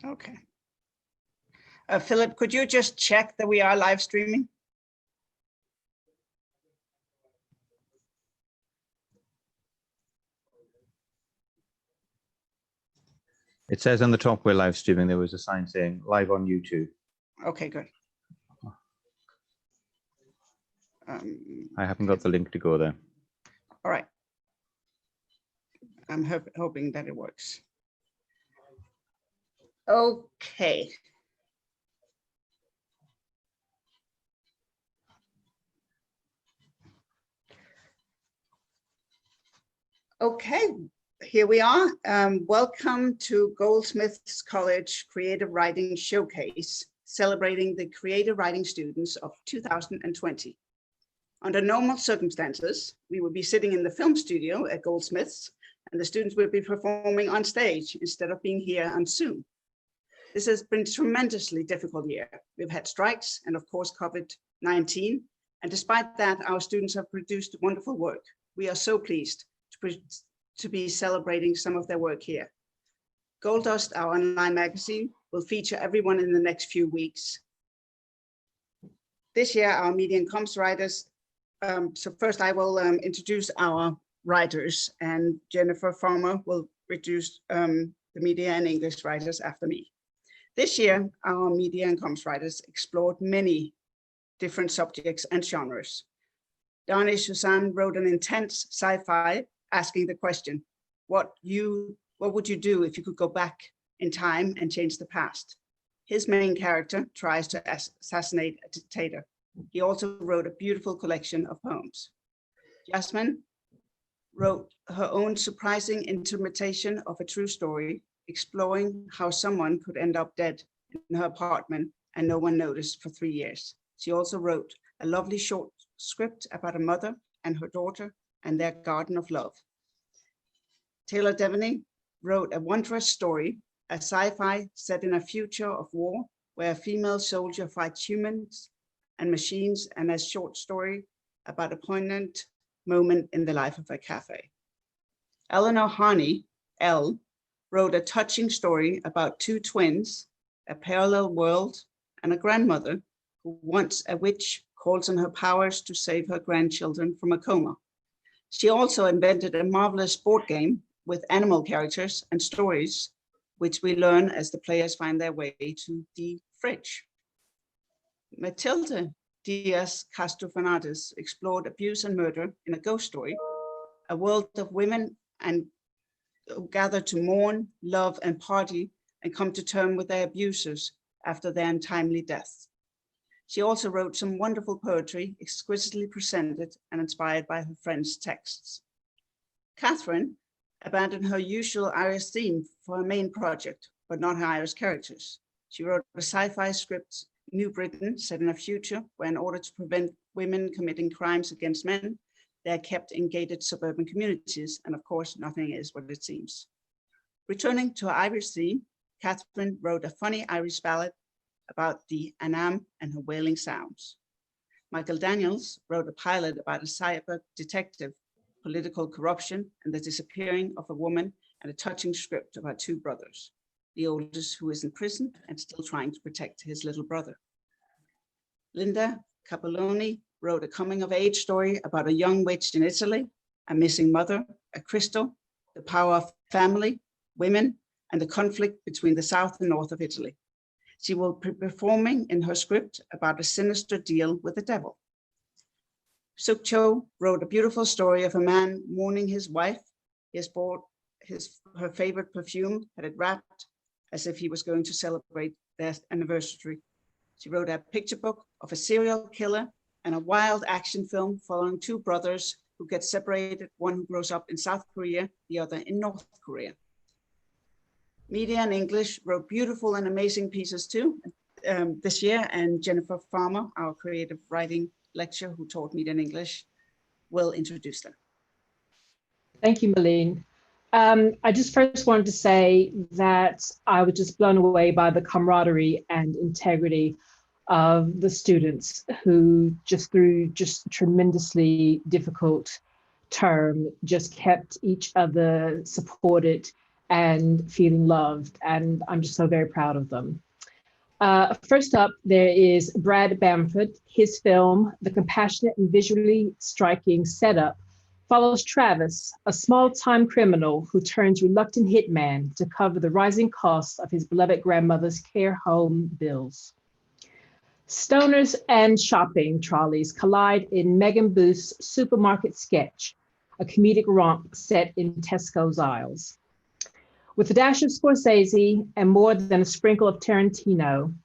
Okay. Philip, could you just check that we are live streaming? It says on the top we're live streaming. There was a sign saying live on YouTube. Okay, good. I haven't got the link to go there. All right. I'm hoping that it works. Okay. Okay, here we are. Welcome to Goldsmiths College Creative Writing Showcase, celebrating the creative writing students of 2020. Under normal circumstances, we would be sitting in the film studio at Goldsmiths, and the students will be performing on stage instead of being here on Zoom. This has been a tremendously difficult year. We've had strikes and of course COVID-19, and despite that, our students have produced wonderful work. We are so pleased to be celebrating some of their work here. Gold Dust, our online magazine, will feature everyone in the next few weeks. This year, our media and comms writers, so first I will introduce our writers, and Jennifer Fomo will introduce the media and English writers after me. This year, our media and comms writers explored many different subjects and genres. Danish Hussain wrote an intense sci-fi asking the question, what would you do if you could go back in time and change the past? His main character tries to assassinate a dictator. He also wrote a beautiful collection of poems. Jasmine wrote her own surprising interpretation of a true story, exploring how someone could end up dead in her apartment and no one noticed for 3 years. She also wrote a lovely short script about a mother and her daughter and their garden of love. Taylor Devaney wrote a wondrous story, a sci-fi set in a future of war, where a female soldier fights humans and machines, and a short story about a poignant moment in the life of a cafe. Eleanor Harney, Elle, wrote a touching story about two twins, a parallel world, and a grandmother who, once a witch, calls on her powers to save her grandchildren from a coma. She also invented a marvelous board game with animal characters and stories, which we learn as the players find their way to the fridge. Matilde Diaz Castro Fernandez explored abuse and murder in a ghost story, a world of women and who gather to mourn, love, and party, and come to terms with their abusers after their untimely death. She also wrote some wonderful poetry, exquisitely presented and inspired by her friends' texts. Catherine abandoned her usual Irish theme for her main project, but not her Irish characters. She wrote a sci-fi script, New Britain, set in a future where, in order to prevent women committing crimes against men, they are kept in gated suburban communities, and of course, nothing is what it seems. Returning to her Irish theme, Catherine wrote a funny Irish ballad about the Anam and her wailing sounds. Michael Daniels wrote a pilot about a cyber detective, political corruption, and the disappearing of a woman, and a touching script about two brothers, the oldest who is in prison and still trying to protect his little brother. Linda Cipoloni wrote a coming-of-age story about a young witch in Italy, a missing mother, a crystal, the power of family, women, and the conflict between the south and north of Italy. She will be performing in her script about a sinister deal with the devil. Sook Cho wrote a beautiful story of a man mourning his wife. He has bought her favorite perfume, had it wrapped as if he was going to celebrate their anniversary. She wrote a picture book of a serial killer and a wild action film following two brothers who get separated, one who grows up in South Korea, the other in North Korea. Media and English wrote beautiful and amazing pieces too this year, and Jennifer Farmer, our creative writing lecturer who taught Media and English, will introduce them. Thank you, Malene. I just first wanted to say that I was just blown away by the camaraderie and integrity of the students who just through just tremendously difficult term just kept each other supported and feeling loved. And I'm just so very proud of them. First up, there is Brad Bamford. His film, The Compassionate and Visually Striking Setup, follows Travis, a small-time criminal who turns reluctant hitman to cover the rising costs of his beloved grandmother's care home bills. Stoners and shopping trolleys collide in Megan Booth's supermarket sketch, a comedic romp set in Tesco's aisles. With a dash of Scorsese and more than a sprinkle of Tarantino,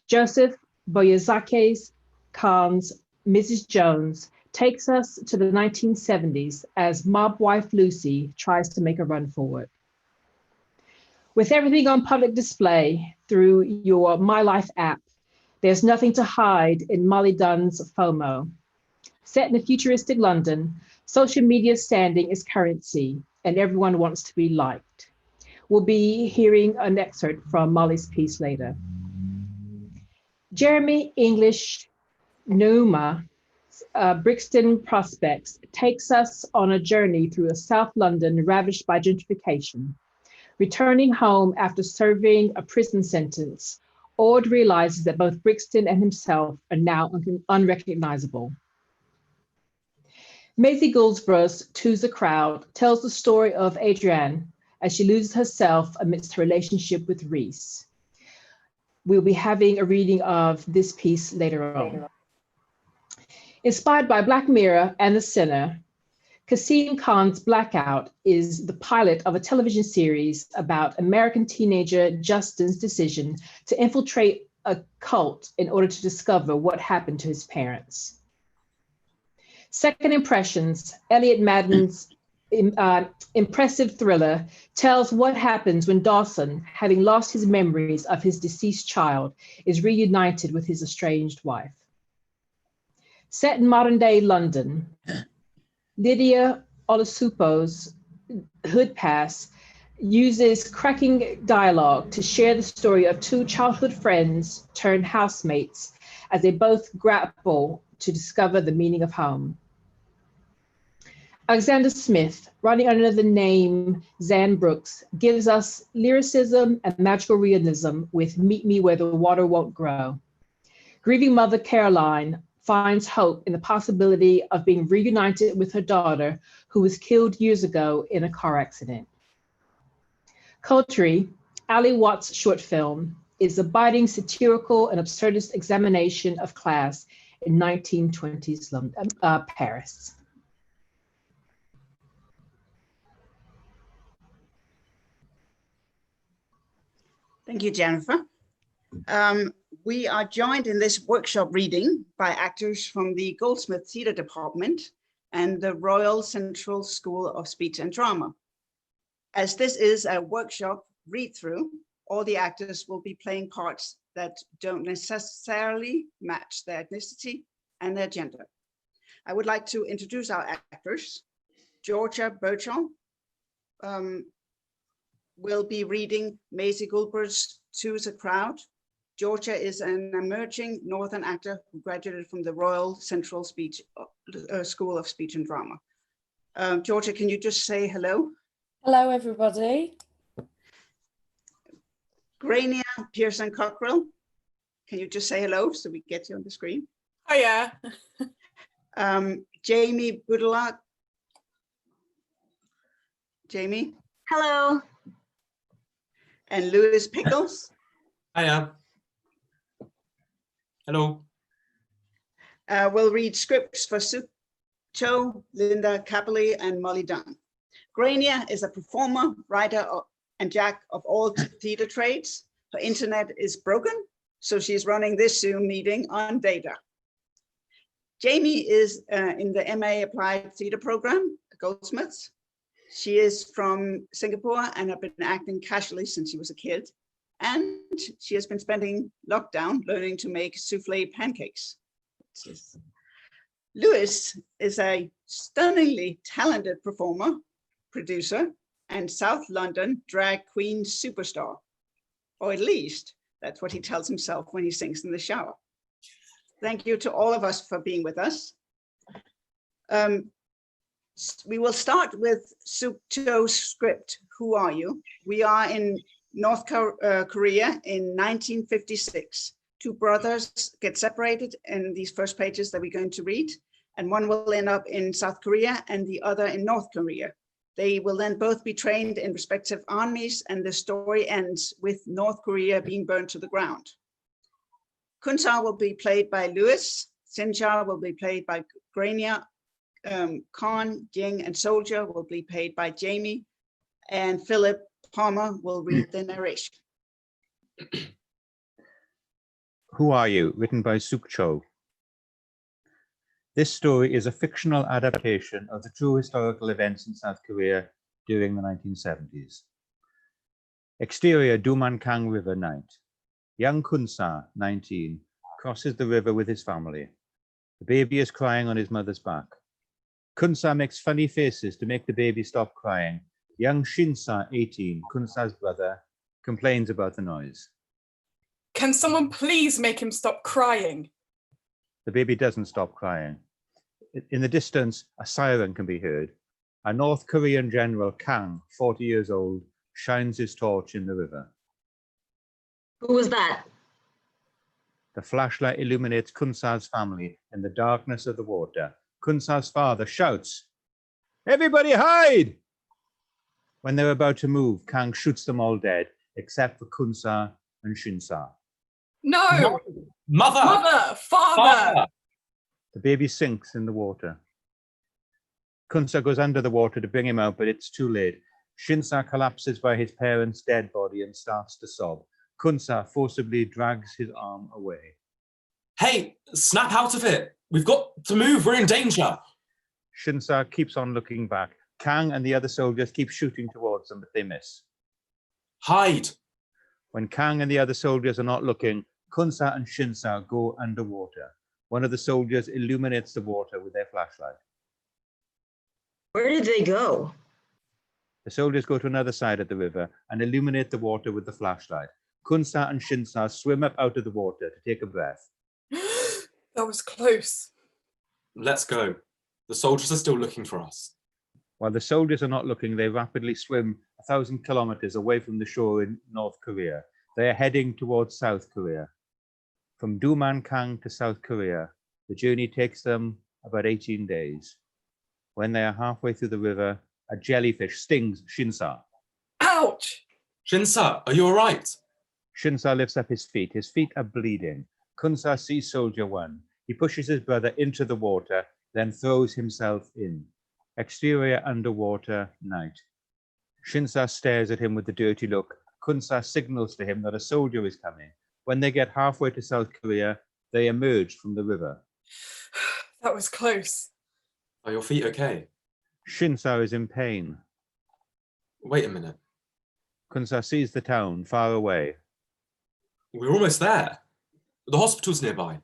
Joseph Boyazake's Khan's Mrs. Jones takes us to the 1970s as mob wife Lucy tries to make a run for it. With everything on public display through your My Life app, there's nothing to hide in Molly Dunne's Fomo. Set in a futuristic London, social media standing is currency and everyone wants to be liked. We'll be hearing an excerpt from Molly's piece later. Jeremy English Numa, Brixton Prospects, takes us on a journey through a South London ravaged by gentrification. Returning home after serving a prison sentence, Ord realizes that both Brixton and himself are now unrecognizable. Maisie Goulsbra's To's a Crowd tells the story of Adrienne as she loses herself amidst her relationship with Reese. We'll be having a reading of this piece later on. Inspired by Black Mirror and The Sinner, Kasim Khan's Blackout is the pilot of a television series about American teenager Justin's decision to infiltrate a cult in order to discover what happened to his parents. Second Impressions, Elliot Madden's impressive thriller, tells what happens when Dawson, having lost his memories of his deceased child, is reunited with his estranged wife. Set in modern-day London, Lydia Olasupo's Hood Pass uses cracking dialogue to share the story of two childhood friends turned housemates as they both grapple to discover the meaning of home. Alexander Smith, running under the name Zan Brooks, gives us lyricism and magical realism with Meet Me Where the Water Won't Grow. Grieving mother Caroline finds hope in the possibility of being reunited with her daughter, who was killed years ago in a car accident. Coterie, Ali Watt's short film, is a biting satirical and absurdist examination of class in 1920s Paris. Thank you, Jennifer. We are joined in this workshop reading by actors from the Goldsmiths Theatre Department and the Royal Central School of Speech and Drama. As this is a workshop read-through, all the actors will be playing parts that don't necessarily match their ethnicity and their gender. I would like to introduce our actors. Georgia Birchall will be reading Maisie Goulsbra's To's a Crowd. Georgia is an emerging Northern actor who graduated from the Royal Central School of Speech and Drama. Georgia, can you just say hello? Hello, everybody. Grainne Pearson Cockrill, can you just say hello so we get you on the screen? Oh, yeah. Jamie Buitelaar. Jamie. Hello. And Lewis Pickles. Hiya. Hello. We'll read scripts for Sook Cho, Linda Capelli, and Molly Dunne. Grainne is a performer, writer, and jack of all theatre trades. Her internet is broken, so she's running this Zoom meeting on data. Jamie is in the MA Applied Theatre program at Goldsmiths. She is from Singapore and has been acting casually since she was a kid. And she has been spending lockdown learning to make soufflé pancakes. Lewis is a stunningly talented performer, producer, and South London drag queen superstar. Or at least that's what he tells himself when he sings in the shower. Thank you to all of us for being with us. We will start with Sook Cho's script, Who Are You? We are in North Korea in 1956. Two brothers get separated in these first pages that we're going to read, and one will end up in South Korea and the other in North Korea. They will then both be trained in respective armies, and the story ends with North Korea being burned to the ground. Kunsa will be played by Lewis, Sinja will be played by Grainne, Khan, Jing, and Soldier will be played by Jamie, and Philip Palmer will read the narration. Who Are You? Written by Sook Cho. This story is a fictional adaptation of the true historical events in South Korea during the 1970s. Exterior Dumankang River night. Young Kunsa, 19, crosses the river with his family. The baby is crying on his mother's back. Kunsa makes funny faces to make the baby stop crying. Young Shinsa, 18, Kunsa's brother, complains about the noise. Can someone please make him stop crying? The baby doesn't stop crying. In the distance, a siren can be heard. A North Korean general, Kang, 40 years old, shines his torch in the river. Who was that? The flashlight illuminates Kunsa's family in the darkness of the water. Kunsa's father shouts, "Everybody hide!" When they're about to move, Kang shoots them all dead, except for Kunsa and Shinsa. No! Mother! Mother! Father! The baby sinks in the water. Kunsa goes under the water to bring him out, but it's too late. Shinsa collapses by his parents' dead body and starts to sob. Kunsa forcibly drags his arm away. Hey, snap out of it. We've got to move. We're in danger. Shinsa keeps on looking back. Kang and the other soldiers keep shooting towards them, but they miss. Hide. When Kang and the other soldiers are not looking, Kunsa and Shinsa go underwater. One of the soldiers illuminates the water with their flashlight. Where did they go? The soldiers go to another side of the river and illuminate the water with the flashlight. Kunsa and Shinsa swim up out of the water to take a breath. That was close. Let's go. The soldiers are still looking for us. While the soldiers are not looking, they rapidly swim 1,000 kilometers away from the shore in North Korea. They are heading towards South Korea. From Dumankang to South Korea, the journey takes them about 18 days. When they are halfway through the river, a jellyfish stings Shinsa. Ouch! Shinsa, are you all right? Shinsa lifts up his feet. His feet are bleeding. Kunsa sees Soldier 1. He pushes his brother into the water, then throws himself in. Exterior underwater night. Shinsa stares at him with a dirty look. Kunsa signals to him that a soldier is coming. When they get halfway to South Korea, they emerge from the river. That was close. Are your feet okay? Shinsa is in pain. Wait a minute. Kunsa sees the town far away. We're almost there. The hospital's nearby.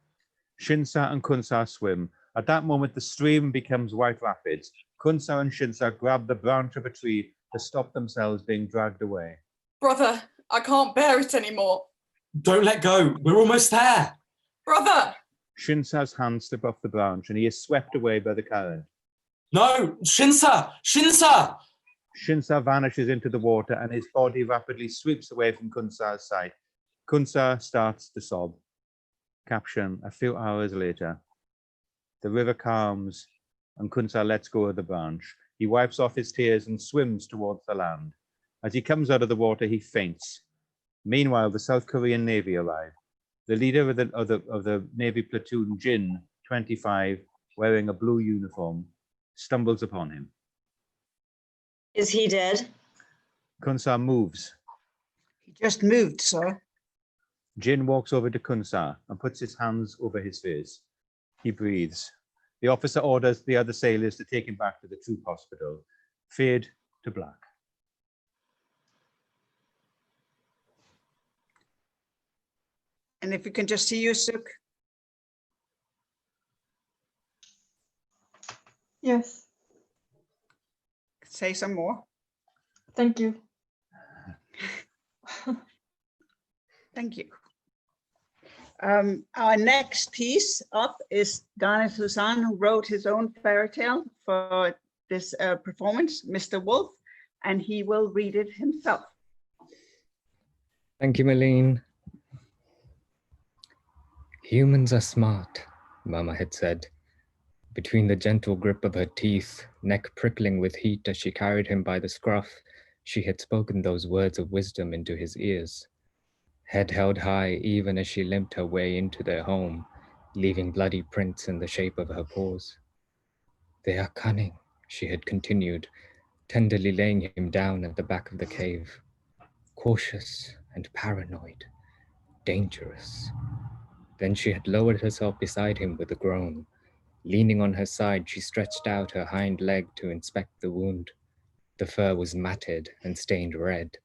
Shinsa and Kunsa swim. At that moment, the stream becomes white rapids. Kunsa and Shinsa grab the branch of a tree to stop themselves being dragged away. Brother, I can't bear it anymore. Don't let go. We're almost there. Brother! Shinsa's hands slip off the branch and he is swept away by the current. No, Shinsa! Shinsa! Shinsa vanishes into the water and his body rapidly sweeps away from Kunsa's sight. Kunsa starts to sob. Caption, a few hours later. The river calms and Kunsa lets go of the branch. He wipes off his tears and swims towards the land. As he comes out of the water, he faints. Meanwhile, the South Korean Navy arrive. The leader of the Navy platoon, Jin, 25, wearing a blue uniform, stumbles upon him. Is he dead? Kunsa moves. He just moved, sir. Jin walks over to Kunsa and puts his hands over his face. He breathes. The officer orders the other sailors to take him back to the Troupe hospital. Fade to black. And if we can just see you, Sook. Yes, Say some more. thank you. Thank you. Our next piece up is Danish Hussain, who wrote his own fairy tale for this performance, Mr. Wolf, and he will read it himself. Thank you, Malene. Humans are smart, Mama had said. Between the gentle grip of her teeth, neck prickling with heat as she carried him by the scruff, she had spoken those words of wisdom into his ears. Head held high even as she limped her way into their home, leaving bloody prints in the shape of her paws. They are cunning, she had continued, tenderly laying him down at the back of the cave. Cautious and paranoid, dangerous. Then she had lowered herself beside him with a groan. Leaning on her side, she stretched out her hind leg to inspect the wound. The fur was matted and stained red.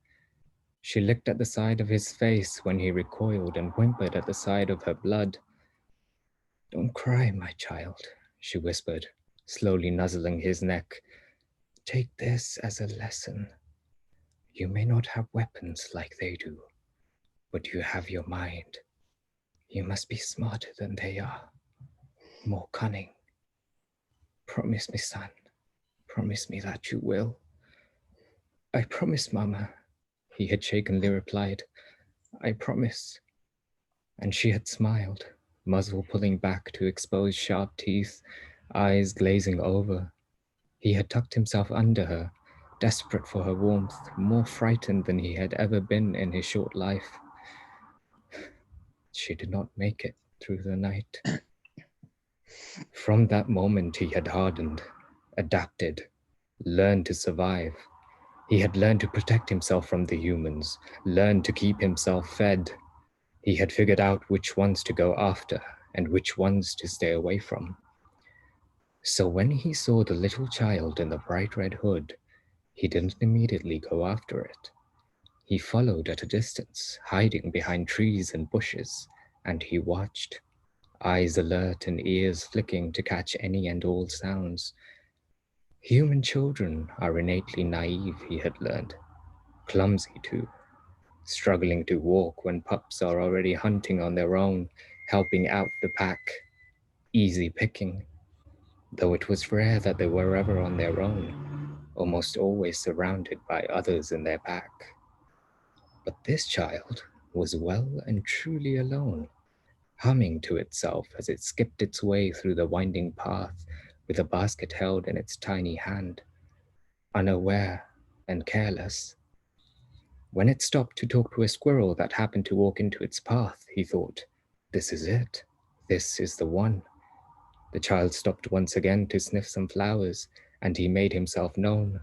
She licked at the side of his face when he recoiled and whimpered at the sight of her blood. "Don't cry, my child," she whispered, slowly nuzzling his neck. "Take this as a lesson. You may not have weapons like they do, but you have your mind. You must be smarter than they are, more cunning. Promise me, son. Promise me that you will." "I promise, Mama," he had shakenly replied. "I promise." And she had smiled, muzzle pulling back to expose sharp teeth, eyes glazing over. He had tucked himself under her, desperate for her warmth, more frightened than he had ever been in his short life. She did not make it through the night. From that moment he had hardened, adapted, learned to survive. He had learned to protect himself from the humans, learned to keep himself fed. He had figured out which ones to go after and which ones to stay away from. So when he saw the little child in the bright red hood, he didn't immediately go after it. He followed at a distance, hiding behind trees and bushes, and he watched, eyes alert and ears flicking to catch any and all sounds. Human children are innately naive, he had learned, clumsy too, struggling to walk when pups are already hunting on their own, helping out the pack, easy picking, though it was rare that they were ever on their own, almost always surrounded by others in their pack. But this child was well and truly alone, humming to itself as it skipped its way through the winding path with a basket held in its tiny hand, unaware and careless. When it stopped to talk to a squirrel that happened to walk into its path, he thought, "This is it. This is the one." The child stopped once again to sniff some flowers, and he made himself known.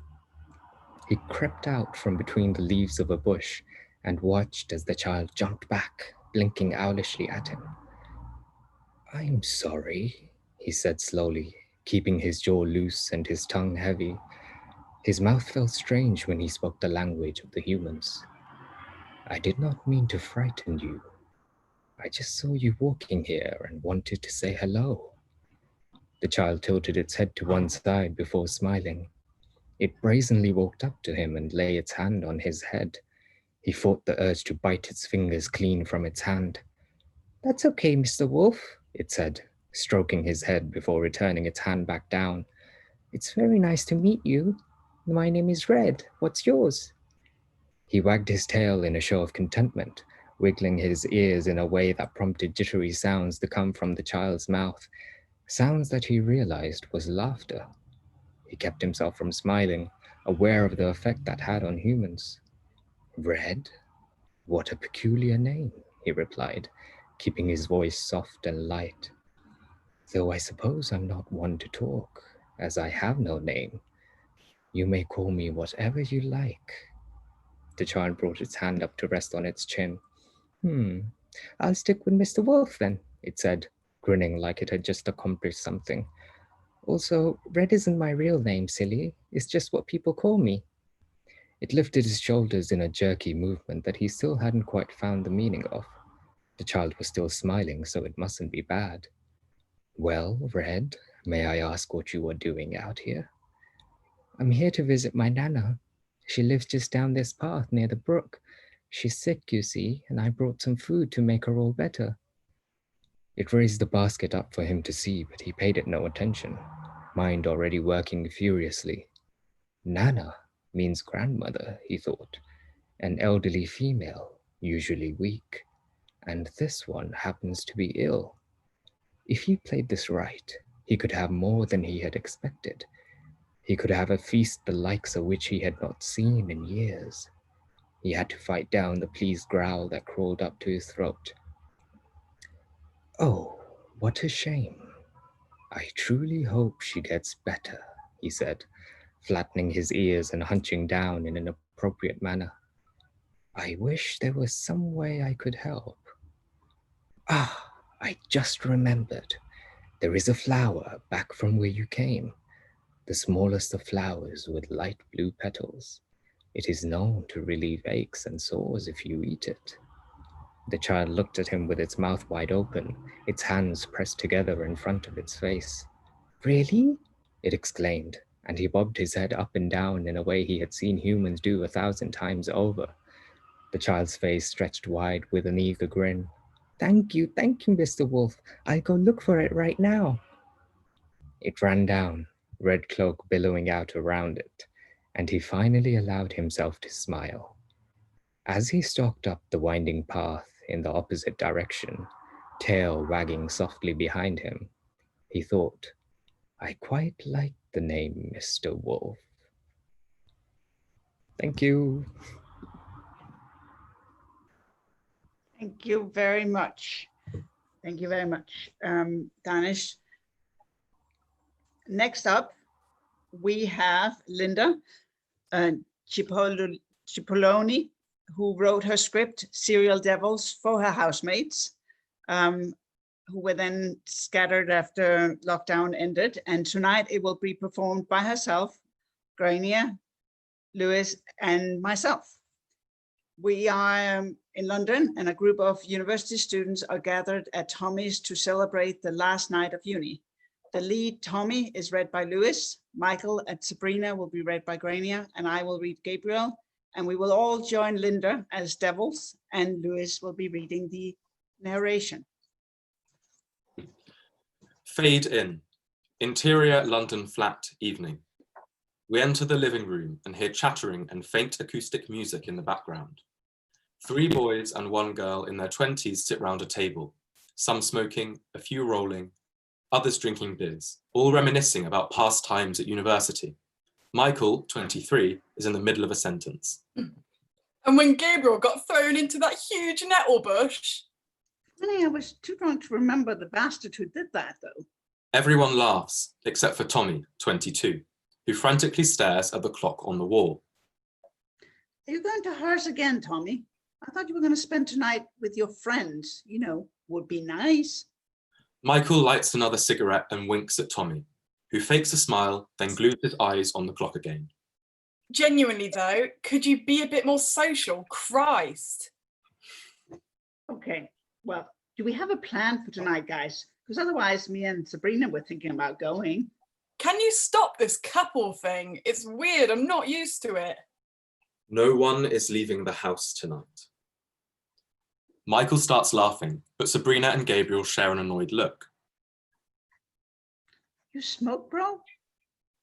He crept out from between the leaves of a bush and watched as the child jumped back, blinking owlishly at him. "I'm sorry," he said slowly, keeping his jaw loose and his tongue heavy. His mouth felt strange when he spoke the language of the humans. "I did not mean to frighten you. I just saw you walking here and wanted to say hello." The child tilted its head to one side before smiling. It brazenly walked up to him and lay its hand on his head. He fought the urge to bite its fingers clean from its hand. "That's okay, Mr. Wolf," it said, stroking his head before returning its hand back down. "It's very nice to meet you. My name is Red. What's yours?" He wagged his tail in a show of contentment, wiggling his ears in a way that prompted jittery sounds to come from the child's mouth, sounds that he realized was laughter. He kept himself from smiling, aware of the effect that had on humans. "Red? What a peculiar name," he replied, keeping his voice soft and light. "Though I suppose I'm not one to talk, as I have no name. You may call me whatever you like." The child brought its hand up to rest on its chin. "I'll stick with Mr. Wolf then," it said, grinning like it had just accomplished something. "Also, Red isn't my real name, silly. It's just what people call me." It lifted his shoulders in a jerky movement that he still hadn't quite found the meaning of. The child was still smiling, so it mustn't be bad. "Well, Red, may I ask what you are doing out here?" "I'm here to visit my Nana. She lives just down this path near the brook. She's sick, you see, and I brought some food to make her all better." It raised the basket up for him to see, but he paid it no attention. mind already working furiously. Nana means grandmother, he thought, an elderly female, usually weak, and this one happens to be ill. If he played this right, he could have more than he had expected. He could have a feast the likes of which he had not seen in years. He had to fight down the pleased growl that crawled up to his throat. Oh, what a shame. I truly hope she gets better, he said, flattening his ears and hunching down in an appropriate manner. I wish there was some way I could help. Ah, I just remembered. There is a flower back from where you came, the smallest of flowers with light blue petals. It is known to relieve aches and sores if you eat it. The child looked at him with its mouth wide open, its hands pressed together in front of its face. Really? It exclaimed, and he bobbed his head up and down in a way he had seen humans do 1,000 times over. The child's face stretched wide with an eager grin. Thank you, Mr. Wolf. I'll go look for it right now. It ran down, red cloak billowing out around it, and he finally allowed himself to smile. As he stalked up the winding path in the opposite direction, tail wagging softly behind him, he thought, I quite like the name Mr. Wolf. Thank you. Thank you very much. Thank you very much, Danish. Next up, we have Linda Cipoloni, who wrote her script, Serial Devils, for her housemates, who were then scattered after lockdown ended. And tonight it will be performed by herself, Grainne, Lewis, and myself. We are in London, and a group of university students are gathered at Tommy's to celebrate the last night of uni. The lead, Tommy, is read by Lewis. Michael and Sabrina will be read by Grainne, and I will read Gabriel. And we will all join Linda as devils, and Lewis will be reading the narration. Fade in. Interior London flat evening. We enter the living room and hear chattering and faint acoustic music in the background. 3 boys and 1 girl in their 20s sit round a table, some smoking, a few rolling, others drinking beers, all reminiscing about past times at university. Michael, 23, is in the middle of a sentence. And when Gabriel got thrown into that huge nettle bush. I was too drunk to remember the bastard who did that, though. Everyone laughs, except for Tommy, 22, who frantically stares at the clock on the wall. Are you going to hers again, Tommy? I thought you were going to spend tonight with your friends. You know, would be nice. Michael lights another cigarette and winks at Tommy, who fakes a smile, then glues his eyes on the clock again. Genuinely though, could you be a bit more social? Christ. Okay, well, do we have a plan for tonight, guys? Because otherwise me and Sabrina were thinking about going. Can you stop this couple thing? It's weird, I'm not used to it. No one is leaving the house tonight. Michael starts laughing, but Sabrina and Gabriel share an annoyed look. You smoke, bro?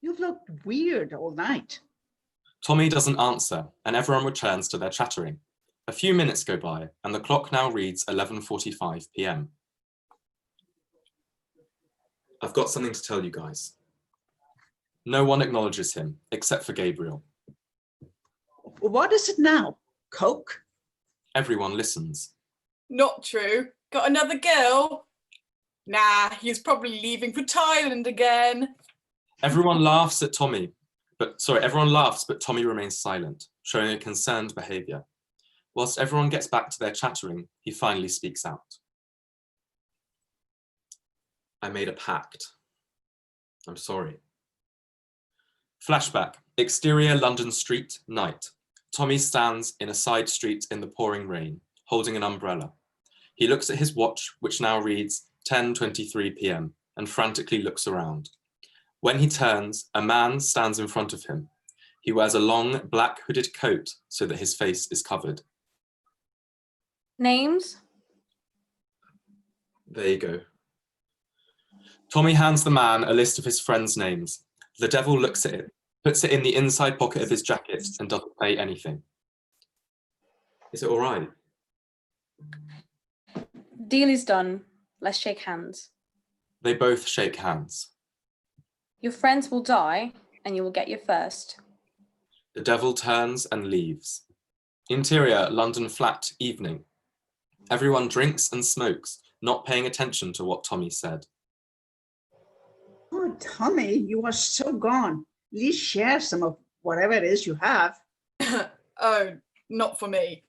You've looked weird all night. Tommy doesn't answer, and everyone returns to their chattering. A few minutes go by, and the clock now reads 11:45 p.m. I've got something to tell you guys. No one acknowledges him, except for Gabriel. What is it now? Coke? Everyone listens. Not true. Got another girl? Nah, he's probably leaving for Thailand again. Everyone laughs, but Tommy remains silent, showing a concerned behaviour. Whilst everyone gets back to their chattering, he finally speaks out. I made a pact. I'm sorry. Flashback, exterior London street, night. Tommy stands in a side street in the pouring rain, holding an umbrella. He looks at his watch, which now reads 10:23 p.m, and frantically looks around. When he turns, a man stands in front of him. He wears a long black hooded coat so that his face is covered. Names? There you go. Tommy hands the man a list of his friends' names. The devil looks at it, puts it in the inside pocket of his jacket and doesn't say anything. Is it all right? Deal is done. Let's shake hands. They both shake hands. Your friends will die and you will get your first. The devil turns and leaves. Interior London flat, evening. Everyone drinks and smokes, not paying attention to what Tommy said. Oh, Tommy, you are so gone. At least share some of whatever it is you have. Oh, not for me.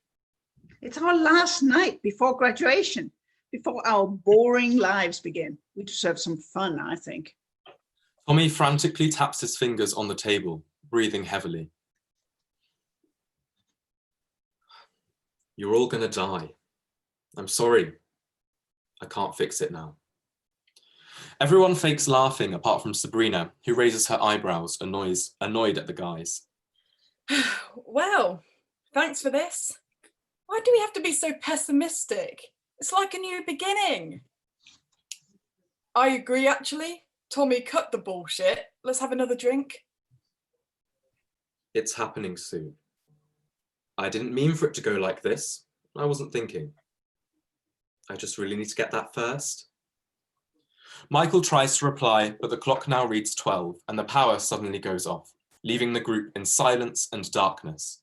It's our last night before graduation, before our boring lives begin. We deserve some fun, I think. Tommy frantically taps his fingers on the table, breathing heavily. You're all gonna die. I'm sorry. I can't fix it now. Everyone fakes laughing apart from Sabrina, who raises her eyebrows, annoyed at the guys. Well, thanks for this. Why do we have to be so pessimistic? It's like a new beginning. I agree, actually. Tommy, cut the bullshit. Let's have another drink. It's happening soon. I didn't mean for it to go like this. I wasn't thinking. I just really need to get that first. Michael tries to reply, but the clock now reads 12 and the power suddenly goes off, leaving the group in silence and darkness.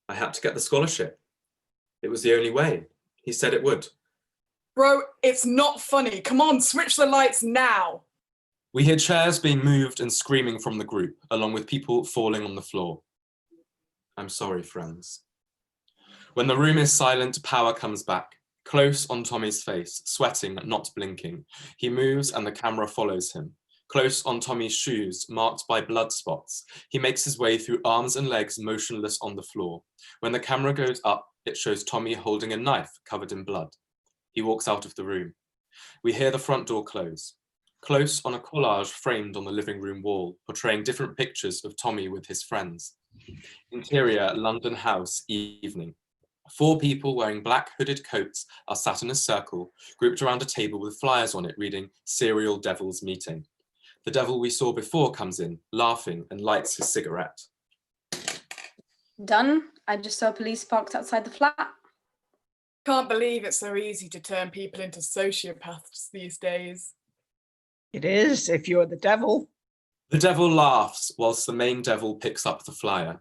I had to get the scholarship. It was the only way. He said it would. Bro, it's not funny. Come on, switch the lights now. We hear chairs being moved and screaming from the group, along with people falling on the floor. I'm sorry, friends. When the room is silent, power comes back, close on Tommy's face, sweating, not blinking. He moves and the camera follows him. Close on Tommy's shoes, marked by blood spots. He makes his way through arms and legs motionless on the floor. When the camera goes up, it shows Tommy holding a knife covered in blood. He walks out of the room. We hear the front door close. Close on a collage framed on the living room wall, portraying different pictures of Tommy with his friends. Interior, London house, evening. 4 people wearing black hooded coats are sat in a circle, grouped around a table with flyers on it reading Serial Devil's Meeting. The devil we saw before comes in, laughing, and lights his cigarette. Done. I just saw police parked outside the flat. Can't believe it's so easy to turn people into sociopaths these days. It is, if you're the devil. The devil laughs whilst the main devil picks up the flyer.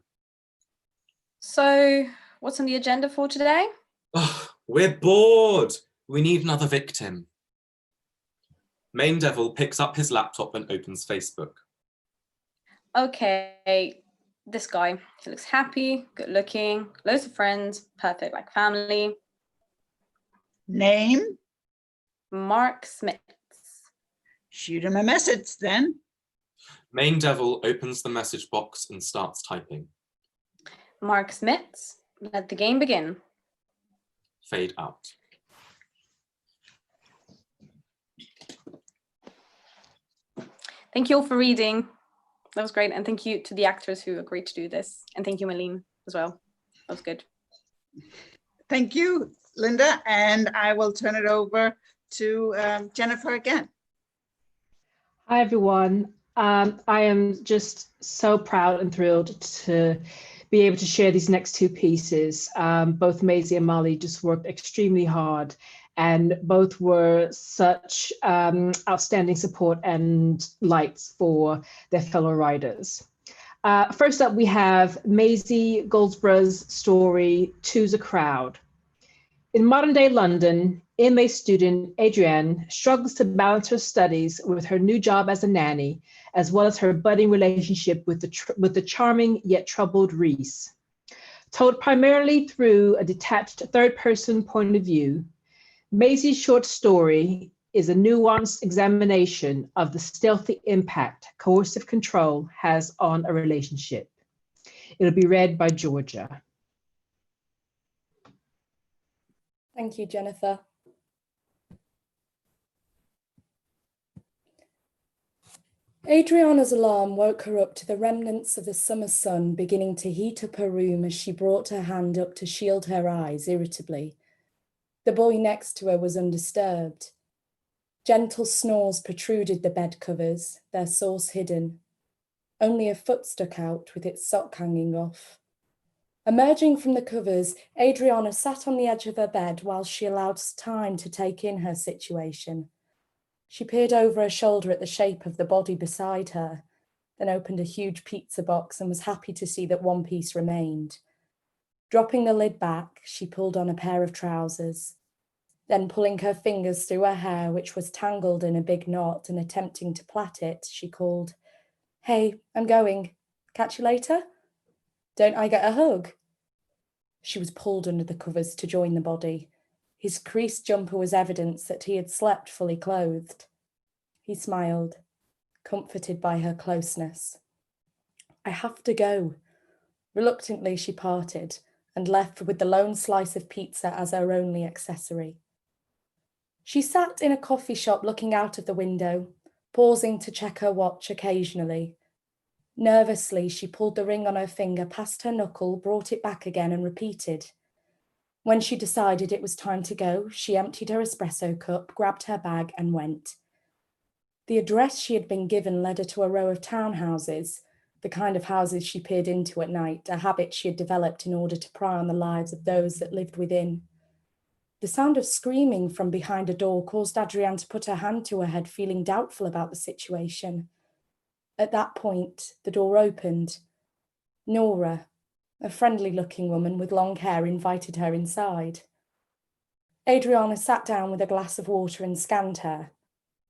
So, what's on the agenda for today? Oh, we're bored. We need another victim. Main devil picks up his laptop and opens Facebook. Okay, this guy. He looks happy, good looking, loads of friends, perfect like family. Name? Mark Smith. Shoot him a message then. Main devil opens the message box and starts typing. Mark Smith, let the game begin. Fade out. Thank you all for reading. That was great. And thank you to the actors who agreed to do this. And thank you, Malene, as well. That was good. Thank you, Linda. And I will turn it over to Jennifer again. Hi, everyone. I am just so proud and thrilled to be able to share these next 2 pieces. Both Maisie and Molly just worked extremely hard, and both were such outstanding support and lights for their fellow writers. First up, we have Maisie Goulsbra's story, Choose a Crowd. In modern-day London, MA student Adrienne struggles to balance her studies with her new job as a nanny, as well as her budding relationship with the charming yet troubled Reese. Told primarily through a detached third-person point of view, Maisie's short story is a nuanced examination of the stealthy impact coercive control has on a relationship. It'll be read by Georgia. Thank you, Jennifer. Adriana's alarm woke her up to the remnants of the summer sun beginning to heat up her room as she brought her hand up to shield her eyes irritably. The boy next to her was undisturbed. Gentle snores protruded the bed covers, their source hidden. Only a foot stuck out with its sock hanging off. Emerging from the covers, Adriana sat on the edge of her bed while she allowed time to take in her situation. She peered over her shoulder at the shape of the body beside her, then opened a huge pizza box and was happy to see that one piece remained. Dropping the lid back, she pulled on a pair of trousers. Then pulling her fingers through her hair, which was tangled in a big knot, and attempting to plait it, she called, "Hey, I'm going. Catch you later? Don't I get a hug?" She was pulled under the covers to join the body. His creased jumper was evidence that he had slept fully clothed. He smiled, comforted by her closeness. "I have to go." Reluctantly, she parted and left with the lone slice of pizza as her only accessory. She sat in a coffee shop looking out of the window, pausing to check her watch occasionally. Nervously, she pulled the ring on her finger past her knuckle, brought it back again and repeated. When she decided it was time to go, she emptied her espresso cup, grabbed her bag and went. The address she had been given led her to a row of townhouses, the kind of houses she peered into at night, a habit she had developed in order to pry on the lives of those that lived within. The sound of screaming from behind a door caused Adrienne to put her hand to her head, feeling doubtful about the situation. At that point, the door opened. Nora, a friendly-looking woman with long hair, invited her inside. Adriana sat down with a glass of water and scanned her,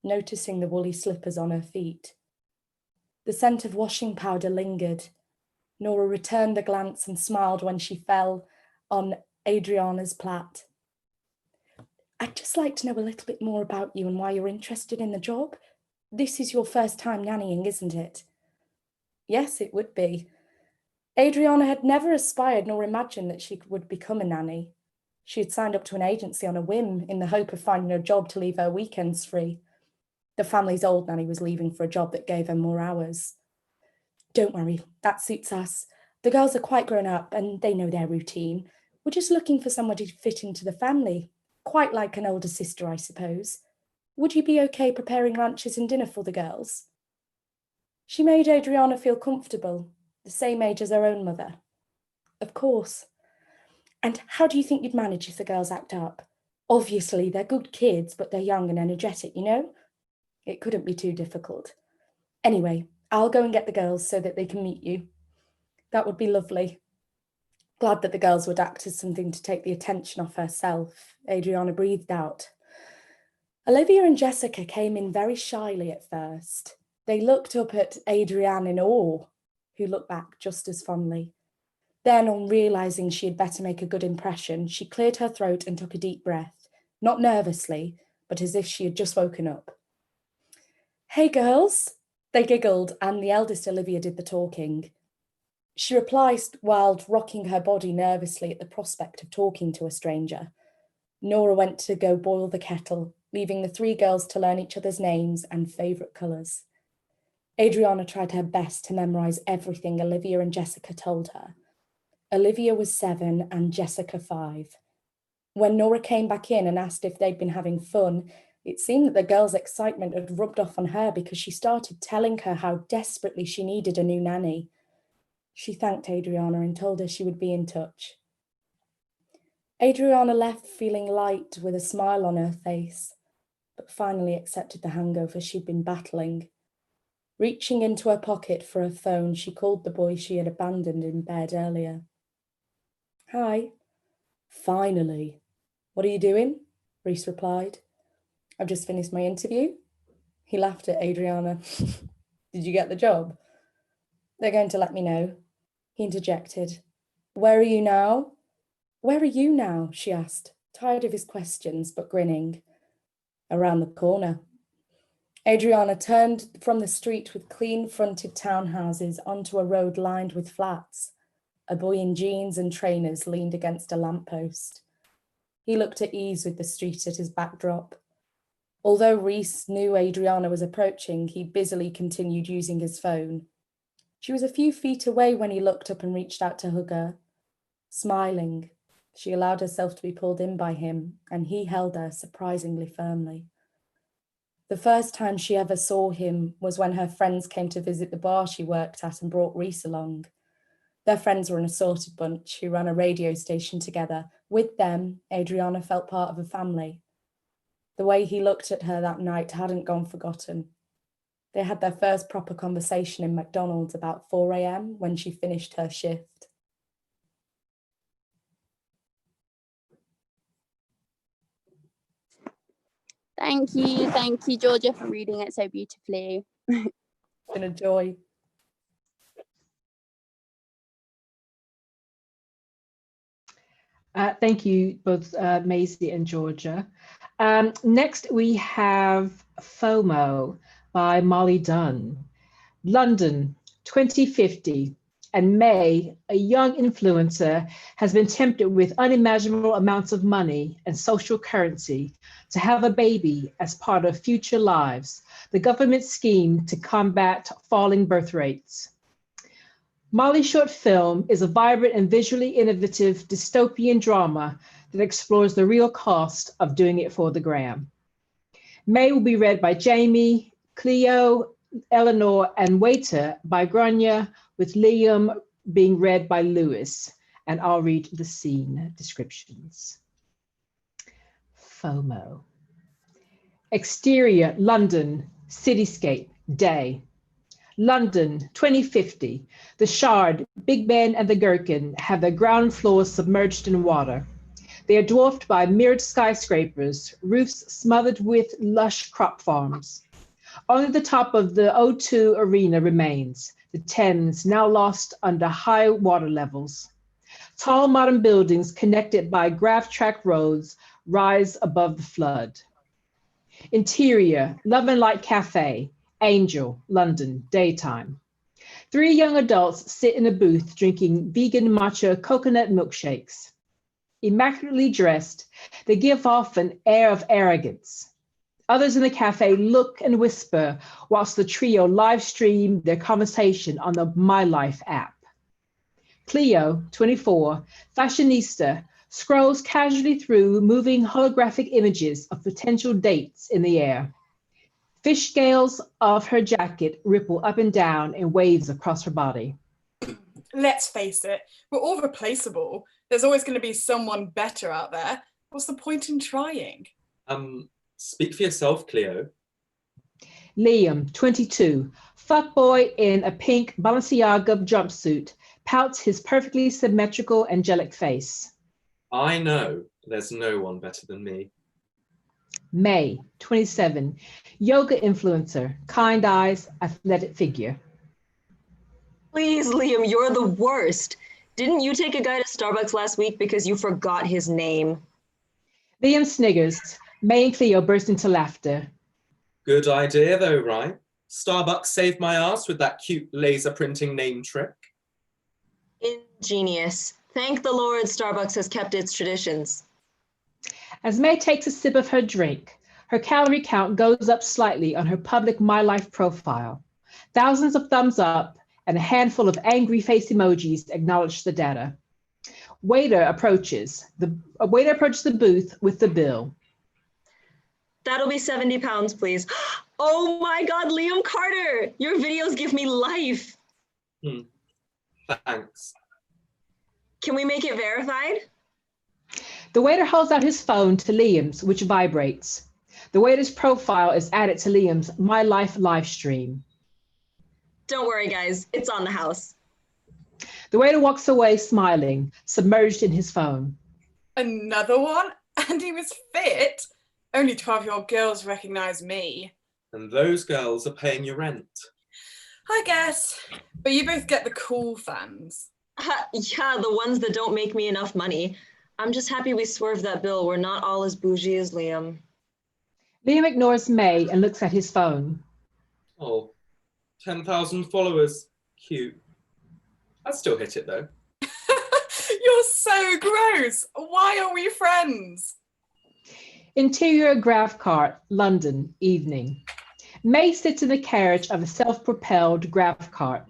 noticing the woolly slippers on her feet. The scent of washing powder lingered. Nora returned the glance and smiled when she fell on Adriana's plait. "I'd just like to know a little bit more about you and why you're interested in the job. This is your first time nannying, isn't it?" Yes, it would be. Adriana had never aspired nor imagined that she would become a nanny. She had signed up to an agency on a whim in the hope of finding a job to leave her weekends free. The family's old nanny was leaving for a job that gave her more hours. "Don't worry, that suits us. The girls are quite grown up and they know their routine. We're just looking for somebody to fit into the family. Quite like an older sister, I suppose. Would you be okay preparing lunches and dinner for the girls?" She made Adriana feel comfortable, the same age as her own mother. "Of course. And how do you think you'd manage if the girls act up? Obviously, they're good kids, but they're young and energetic, you know? It couldn't be too difficult. Anyway, I'll go and get the girls so that they can meet you." "That would be lovely." Glad that the girls would act as something to take the attention off herself, Adriana breathed out. Olivia and Jessica came in very shyly at first. They looked up at Adrienne in awe, who looked back just as fondly. Then, on realising she had better make a good impression, she cleared her throat and took a deep breath, not nervously, but as if she had just woken up. "Hey, girls!" They giggled, and the eldest Olivia did the talking. She replied while rocking her body nervously at the prospect of talking to a stranger. Nora went to go boil the kettle, leaving the three girls to learn each other's names and favourite colours. Adriana tried her best to memorise everything Olivia and Jessica told her. Olivia was 7 and Jessica 5. When Nora came back in and asked if they'd been having fun, it seemed that the girls' excitement had rubbed off on her because she started telling her how desperately she needed a new nanny. She thanked Adriana and told her she would be in touch. Adriana left feeling light with a smile on her face, but finally accepted the hangover she'd been battling. Reaching into her pocket for her phone, she called the boy she had abandoned in bed earlier. "Hi." "Finally. What are you doing?" Reese replied. "I've just finished my interview." He laughed at Adriana. "Did you get the job?" "They're going to let me know." He interjected. "Where are you now?" "Where are you now?" she asked, tired of his questions, but grinning. "Around the corner." Adriana turned from the street with clean-fronted townhouses onto a road lined with flats. A boy in jeans and trainers leaned against a lamppost. He looked at ease with the street at his backdrop. Although Reese knew Adriana was approaching, he busily continued using his phone. She was a few feet away when he looked up and reached out to hug her. Smiling, she allowed herself to be pulled in by him, and he held her surprisingly firmly. The first time she ever saw him was when her friends came to visit the bar she worked at and brought Reese along. Their friends were an assorted bunch who ran a radio station together. With them, Adriana felt part of a family. The way he looked at her that night hadn't gone forgotten. They had their first proper conversation in McDonald's about 4 a.m. when she finished her shift. Thank you, Georgia, for reading it so beautifully. It's been a joy. Thank you, both Maisie and Georgia. Next, we have FOMO by Molly Dunne. London, 2050. And May, a young influencer, has been tempted with unimaginable amounts of money and social currency to have a baby as part of future lives, the government's scheme to combat falling birth rates. Molly's short film is a vibrant and visually innovative dystopian drama that explores the real cost of doing it for the gram. May will be read by Jamie, Cleo, Eleanor, and Waiter by Grainne, with Liam being read by Lewis, and I'll read the scene descriptions. FOMO. Exterior, London, cityscape, day. London, 2050. The Shard, Big Ben, and the Gherkin have their ground floors submerged in water. They are dwarfed by mirrored skyscrapers, roofs smothered with lush crop farms. Only the top of the O2 Arena remains, the Thames now lost under high water levels. Tall modern buildings connected by grav track roads rise above the flood. Interior, Love and Light Cafe, Angel, London, daytime. 3 young adults sit in a booth drinking vegan matcha coconut milkshakes. Immaculately dressed, they give off an air of arrogance. Others in the cafe look and whisper whilst the trio live stream their conversation on the My Life app. Cleo, 24, fashionista, scrolls casually through moving holographic images of potential dates in the air. Fish scales of her jacket ripple up and down in waves across her body. Let's face it, we're all replaceable. There's always going to be someone better out there. What's the point in trying? Speak for yourself, Cleo. Liam, 22, fuckboy in a pink Balenciaga jumpsuit, pouts his perfectly symmetrical angelic face. I know there's no one better than me. May, 27, yoga influencer, kind eyes, athletic figure. Please, Liam, you're the worst. Didn't you take a guy to Starbucks last week because you forgot his name? Liam sniggers. May and Cleo burst into laughter. Good idea though, right? Starbucks saved my ass with that cute laser printing name trick. Ingenious. Thank the Lord Starbucks has kept its traditions. As May takes a sip of her drink, her calorie count goes up slightly on her public My Life profile. Thousands of thumbs up and a handful of angry face emojis acknowledge the data. Waiter approaches the booth with the bill. That'll be 70 pounds, please. Oh my God, Liam Carter, your videos give me life. Thanks. Can we make it verified? The waiter holds out his phone to Liam's, which vibrates. The waiter's profile is added to Liam's My Life live stream. Don't worry, guys, it's on the house. The waiter walks away smiling, submerged in his phone. Another one? And he was fit? Only 12-year-old girls recognize me. And those girls are paying your rent. I guess, but you both get the cool fans. Yeah, the ones that don't make me enough money. I'm just happy we swerved that bill. We're not all as bougie as Liam. Liam ignores May and looks at his phone. Oh, 10,000 followers. Cute. I'd still hit it though. You're so gross. Why are we friends? Interior grav cart, London, evening. May sits in the carriage of a self-propelled grav cart.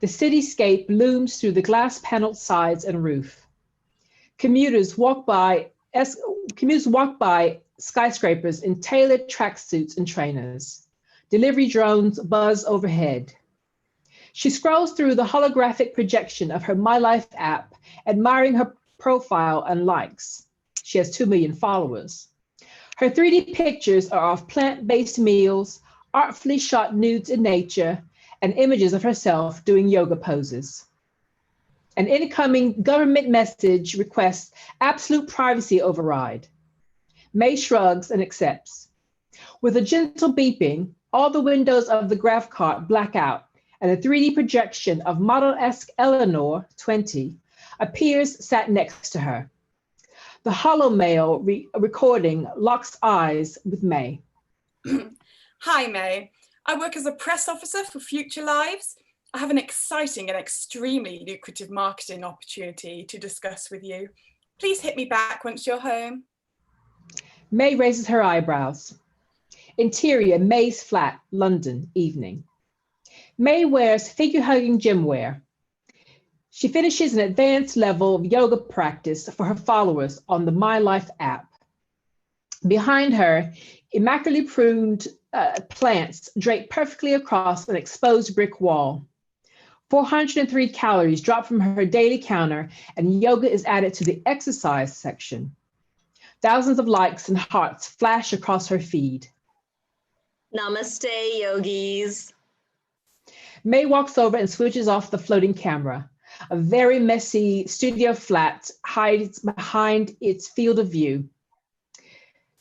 The cityscape looms through the glass-paneled sides and roof. Commuters walk by commuters walk by skyscrapers in tailored tracksuits and trainers. Delivery drones buzz overhead. She scrolls through the holographic projection of her My Life app, admiring her profile and likes. She has 2 million followers. Her 3D pictures are of plant-based meals, artfully shot nudes in nature, and images of herself doing yoga poses. An incoming government message requests absolute privacy override. May shrugs and accepts. With a gentle beeping, all the windows of the graph cart black out, and a 3D projection of model-esque Eleanor, 20, appears sat next to her. The holomail recording locks eyes with May. Hi, May. I work as a press officer for Future Lives. I have an exciting and extremely lucrative marketing opportunity to discuss with you. Please hit me back once you're home. May raises her eyebrows. Interior, May's flat, London, evening. May wears figure-hugging gym wear. She finishes an advanced level of yoga practice for her followers on the My Life app. Behind her, immaculately pruned plants drape perfectly across an exposed brick wall. 403 calories drop from her daily counter, and yoga is added to the exercise section. Thousands of likes and hearts flash across her feed. Namaste, yogis. May walks over and switches off the floating camera. A very messy studio flat hides behind its field of view.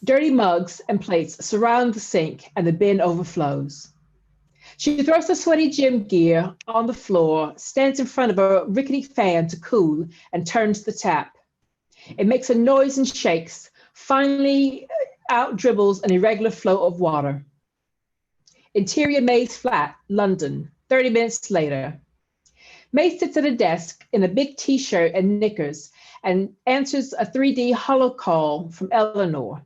Dirty mugs and plates surround the sink, and the bin overflows. She throws the sweaty gym gear on the floor, stands in front of a rickety fan to cool, and turns the tap. It makes a noise and shakes, finally out dribbles an irregular flow of water. Interior May's flat, London, 30 minutes later. May sits at a desk in a big t-shirt and knickers and answers a 3D holo call from Eleanor.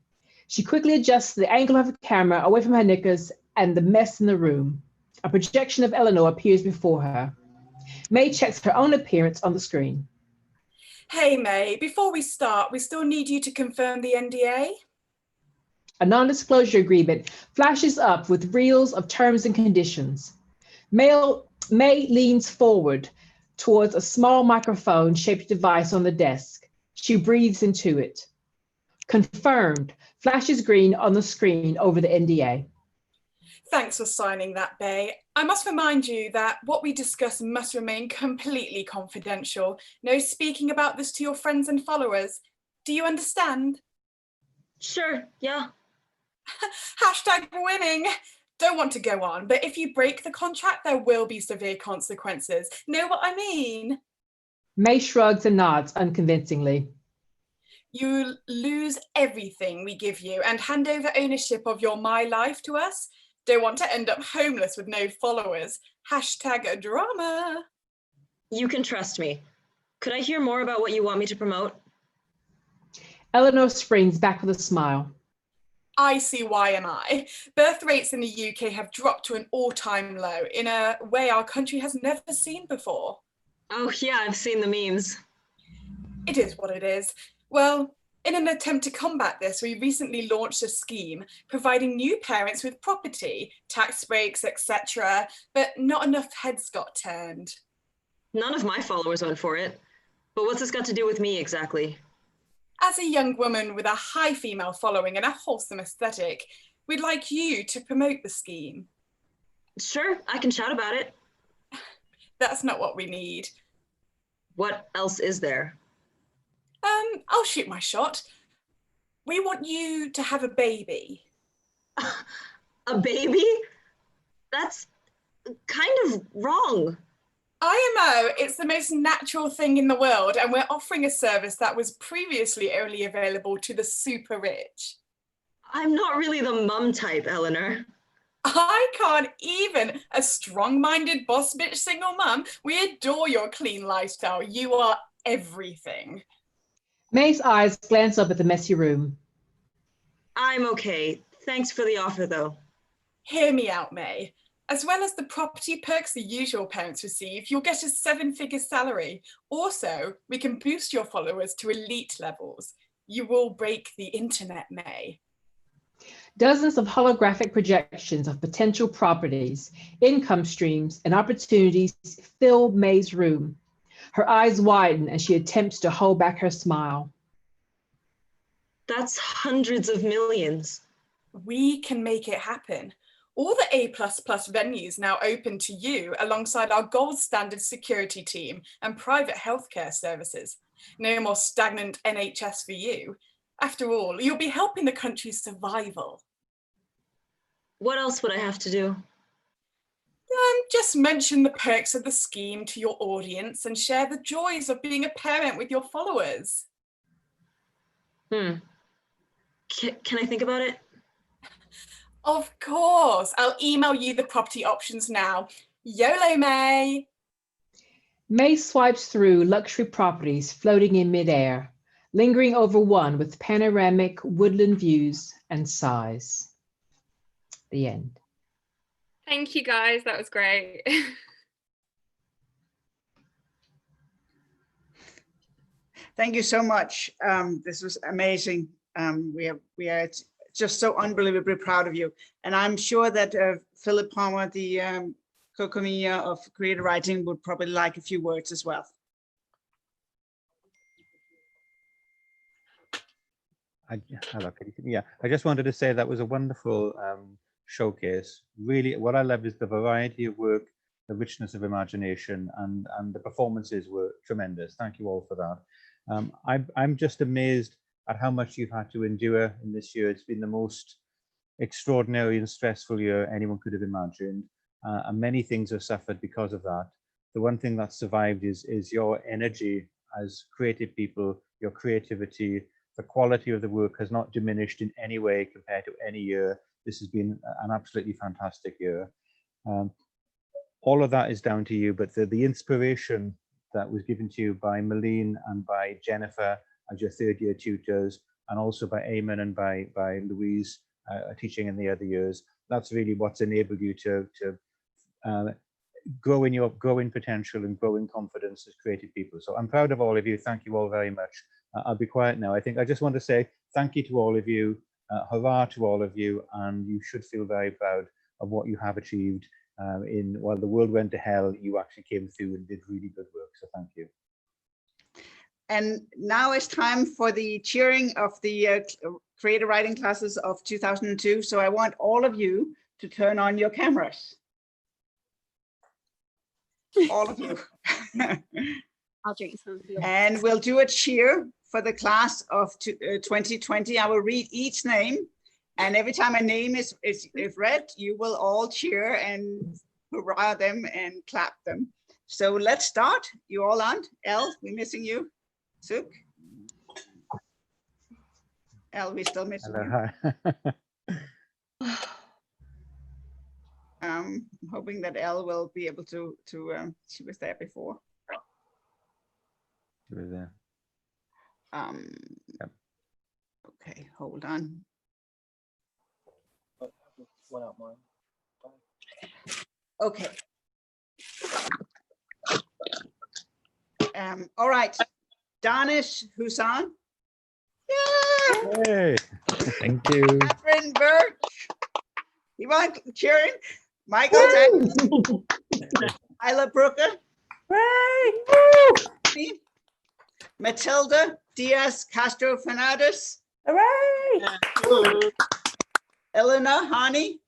She quickly adjusts the angle of her camera away from her knickers and the mess in the room. A projection of Eleanor appears before her. May checks her own appearance on the screen. Hey, May, before we start, we still need you to confirm the NDA. A non-disclosure agreement flashes up with reels of terms and conditions. May leans forward towards a small microphone-shaped device on the desk. She breathes into it. Confirmed, flashes green on the screen over the NDA. Thanks for signing that, May. I must remind you that what we discuss must remain completely confidential. No speaking about this to your friends and followers. Do you understand? Sure, yeah. Hashtag winning. Don't want to go on, but if you break the contract, there will be severe consequences. Know what I mean? May shrugs and nods unconvincingly. You lose everything we give you and hand over ownership of your My Life to us. Don't want to end up homeless with no followers. Hashtag a drama. You can trust me. Could I hear more about what you want me to promote? Eleanor springs back with a smile. I see why am I. Birth rates in the UK have dropped to an all-time low in a way our country has never seen before. Oh yeah, I've seen the memes. It is what it is. Well, in an attempt to combat this, we recently launched a scheme providing new parents with property, tax breaks, etc., but not enough heads got turned. None of my followers went for it. But what's this got to do with me exactly? As a young woman with a high female following and a wholesome aesthetic, we'd like you to promote the scheme. Sure, I can shout about it. That's not what we need. What else is there? I'll shoot my shot. We want you to have a baby. A baby? That's kind of wrong. IMO, it's the most natural thing in the world, and we're offering a service that was previously only available to the super rich. I'm not really the mum type, Eleanor. I can't even. A strong-minded boss bitch single mum. We adore your clean lifestyle. You are everything. May's eyes glance up at the messy room. I'm okay. Thanks for the offer, though. Hear me out, May. As well as the property perks the usual parents receive, you'll get a 7-figure salary. Also, we can boost your followers to elite levels. You will break the internet, May. Dozens of holographic projections of potential properties, income streams, and opportunities fill May's room. Her eyes widen as she attempts to hold back her smile. That's hundreds of millions. We can make it happen. All the A++ venues now open to you alongside our gold standard security team and private healthcare services. No more stagnant NHS for you. After all, you'll be helping the country's survival. What else would I have to do? Just mention the perks of the scheme to your audience and share the joys of being a parent with your followers. Can I think about it? Of course. I'll email you the property options now. YOLO, May. May swipes through luxury properties floating in midair, lingering over one with panoramic woodland views and sighs. The end. Thank you, guys. That was great. Thank you so much. This was amazing. We are just so unbelievably proud of you. And I'm sure that Philip Palmer, the co-convener of creative writing, would probably like a few words as well. I just wanted to say that was a wonderful showcase. Really, what I love is the variety of work, the richness of imagination, and the performances were tremendous. Thank you all for that. I'm just amazed at how much you've had to endure in this year. It's been the most extraordinary and stressful year anyone could have imagined, and many things have suffered because of that. The one thing that survived is your energy as creative people, your creativity. The quality of the work has not diminished in any way compared to any year. This has been an absolutely fantastic year. All of that is down to you, but the inspiration that was given to you by Malene and by Jennifer as your third year tutors, and also by Eamon and by Louise teaching in the other years, that's really what's enabled you to grow in potential and grow in confidence as creative people. So I'm proud of all of you. Thank you all very much. I'll be quiet now. I think I just want to say thank you to all of you, hurrah to all of you, and you should feel very proud of what you have achieved. While the world went to hell, you actually came through and did really good work. So thank you. And now it's time for the cheering of the creative writing classes of 2002. So I want all of you to turn on your cameras. All of you. I'll drink some. And we'll do a cheer for the class of 2020. I will read each name, and every time a name is read, you will all cheer and hurrah them and clap them. So let's start. You all on? Elle, we're missing you. Sook? Elle, we're still missing you. I'm hoping that Elle will be able to she was there before. She was there. Yep. Okay, hold on. Okay. All right. Danish, Hussain. Yeah. Hey. Thank you. Catherine Birch. Yvonne cheering. Michael Jackson. Isla Brooker. Hey. Matilda Diaz Castro Fernandez. Hooray! Eleanor Hani.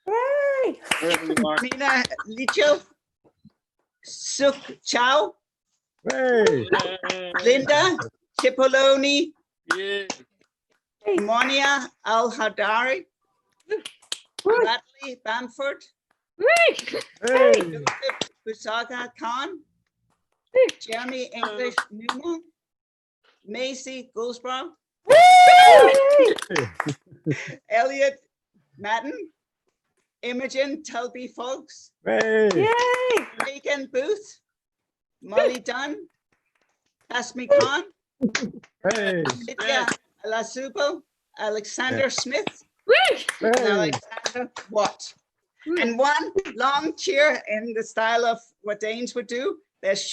Hooray! Nina Lichel. Sook Cho. Hey. Linda Cipoloni. Monia Al-Hadari. Bradley Bamford. Joseph Busaga Khan. Jeremy English Newman. Maisie Goulsbra. Elliot Madden. Imogen Tulby Folks. Megan Booth. Molly Dunne. Asmi Khan. Lydia Alasubo. Alexander Smith. And Alexander Watt. And one long cheer in the style of what Danes would do. There's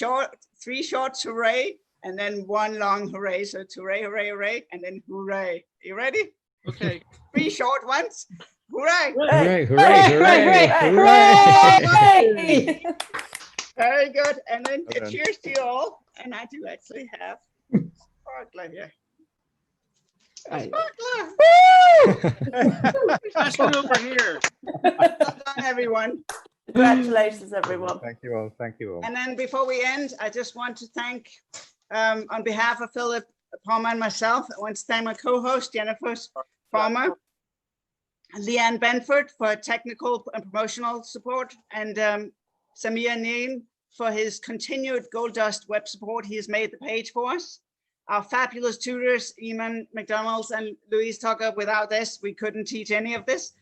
three shorts hooray, and then one long hooray. So it's hooray, hooray, hooray, and then hooray. You ready? Okay. 3 short ones. Hooray! Hooray, hooray, hooray. Very good. And then Well done. cheers to you all. And I do actually have sparkler here. Sparkler! Pass it over here. Well done, everyone. Congratulations, everyone. Thank you all. Thank you all. And then before we end, I just want to thank, on behalf of Philip Palmer and myself, I want to thank my co-host, Jennifer Palmer, and Leanne Benford for technical and promotional support, and Samir Neen for his continued Gold Dust web support. He has made the page for us. Our fabulous tutors, Eamon McDonald's and Louise Tucker. Without this, we couldn't teach any of this.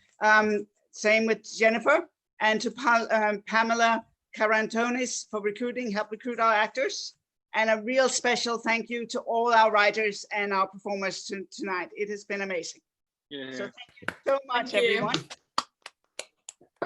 Same with Jennifer. And to Pamela Carantonis for help recruit our actors. And a real special thank you to all our writers and our performers tonight. It has been amazing. Yeah. So thank you so much, Thank you. everyone.